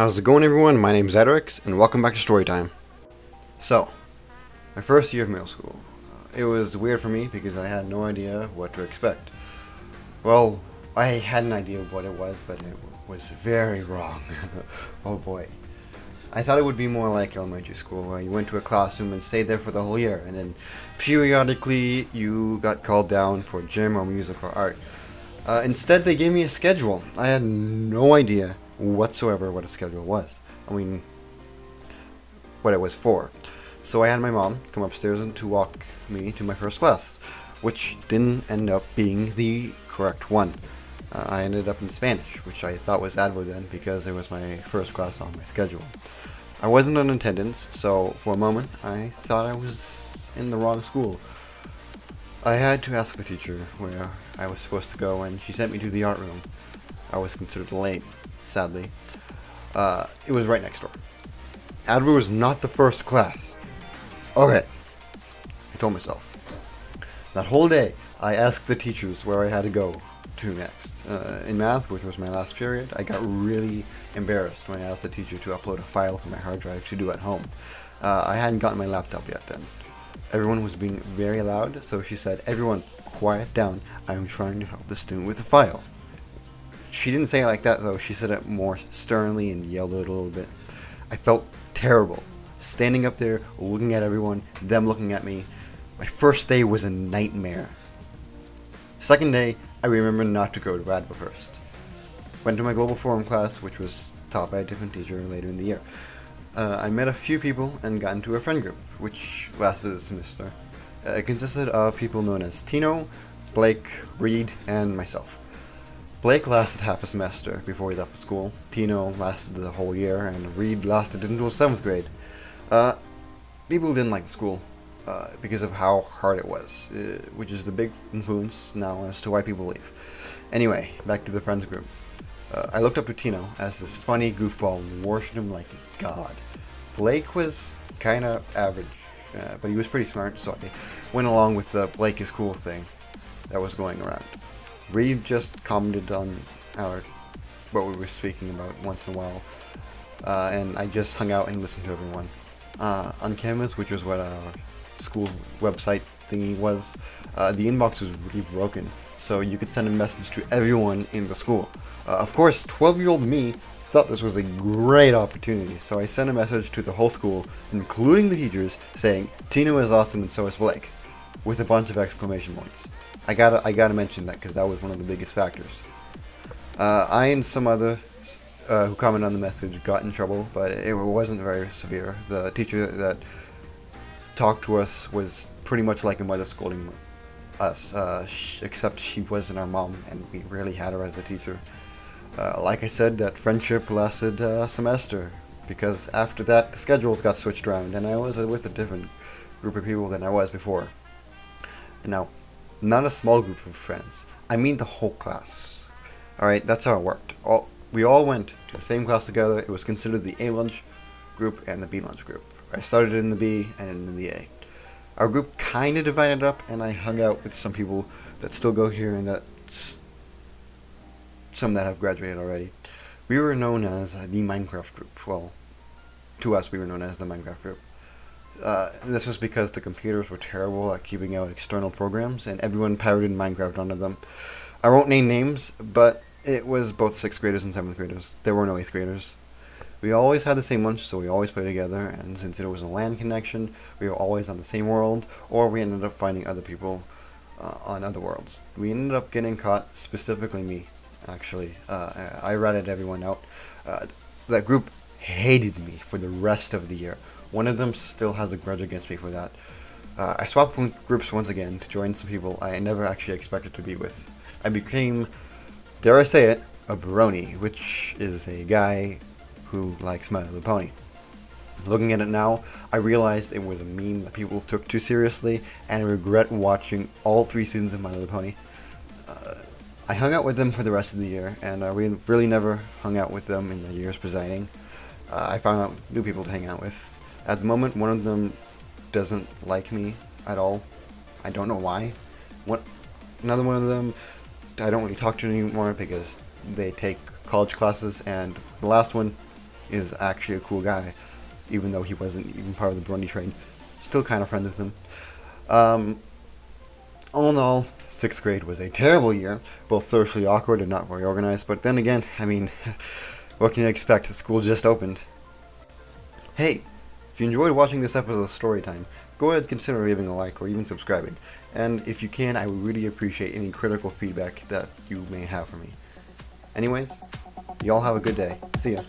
How's it going, everyone? My name's idarix, and welcome back to Storytime. So, my first year of middle school. It was weird for me because I had no idea what to expect. Well, I had an idea of what it was, but it was very wrong. Oh boy. I thought it would be more like elementary school, where you went to a classroom and stayed there for the whole year, and then periodically you got called down for gym or music or art. Instead, they gave me a schedule. I had no idea whatsoever what a schedule was. I mean, what it was for. So I had my mom come upstairs and to walk me to my first class, which didn't end up being the correct one. I ended up in Spanish, which I thought was Advo then because it was my first class on my schedule. I wasn't in attendance, so for a moment I thought I was in the wrong school. I had to ask the teacher where I was supposed to go, and she sent me to the art room. I was considered late, sadly. It was right next door. Advo was not the first class. Okay, I told myself. That whole day, I asked the teachers where I had to go to next. In math, which was my last period, I got really embarrassed when I asked the teacher to upload a file to my hard drive to do at home. I hadn't gotten my laptop yet then. Everyone was being very loud, so she said, "Everyone, quiet down. I am trying to help the student with the file." She didn't say it like that, though. She said it more sternly and yelled a little bit. I felt terrible. Standing up there, looking at everyone, them looking at me. My first day was a nightmare. Second day, I remember not to go to Advo first. Went to my Global Forum class, which was taught by a different teacher later in the year. I met a few people and got into a friend group, which lasted a semester. It consisted of people known as Tino, Blake, Reed, and myself. Blake lasted half a semester before he left the school. Tino lasted the whole year, and Reed lasted until 7th grade. People didn't like the school because of how hard it was, which is the big influence now as to why people leave. Anyway, back to the friends group. I looked up to Tino as this funny goofball and worshipped him like a god. Blake was kind of average, but he was pretty smart, so I went along with the Blake is cool thing that was going around. Reed just commented on what we were speaking about once in a while, and I just hung out and listened to everyone. On Canvas, which was what our school website thingy was, the inbox was really broken, so you could send a message to everyone in the school. Of course, 12-year-old me thought this was a great opportunity, so I sent a message to the whole school, including the teachers, saying, "Tino is awesome and so is Blake," with a bunch of exclamation points. I gotta mention that because that was one of the biggest factors. I and some others who commented on the message got in trouble, but it wasn't very severe. The teacher that talked to us was pretty much like a mother scolding us, except she wasn't our mom, and we rarely had her as a teacher. Like I said, that friendship lasted a semester, because after that the schedules got switched around, and I was with a different group of people than I was before. Now, not a small group of friends. I mean the whole class. Alright, that's how it worked. We all went to the same class together. It was considered the A lunch group and the B lunch group. I started in the B and in the A. Our group kind of divided up, and I hung out with some people that still go here and some that have graduated already. We were known as the Minecraft group. Well, to us, we were known as the Minecraft group. This was because the computers were terrible at keeping out external programs, and everyone pirated Minecraft onto them. I won't name names, but it was both 6th graders and 7th graders. There were no 8th graders. We always had the same lunch, so we always played together, and since it was a LAN connection, we were always on the same world, or we ended up finding other people on other worlds. We ended up getting caught, specifically me, actually. I ratted everyone out. That group hated me for the rest of the year. One of them still has a grudge against me for that. I swapped groups once again to join some people I never actually expected to be with. I became, dare I say it, a brony, which is a guy who likes My Little Pony. Looking at it now, I realized it was a meme that people took too seriously, and I regret watching all 3 seasons of My Little Pony. I hung out with them for the rest of the year, and we really never hung out with them in the years presiding. I found out new people to hang out with. At the moment, one of them doesn't like me at all. I don't know why. Another one of them I don't really talk to anymore because they take college classes, and the last one, is actually a cool guy, even though he wasn't even part of the Brony train. Still kind of friends with him. All in all, 6th grade was a terrible year, both socially awkward and not very organized, but then again, I mean, what can you expect? The school just opened. Hey, if you enjoyed watching this episode of Storytime, go ahead and consider leaving a like or even subscribing, and if you can, I would really appreciate any critical feedback that you may have for me. Anyways, y'all have a good day. See ya.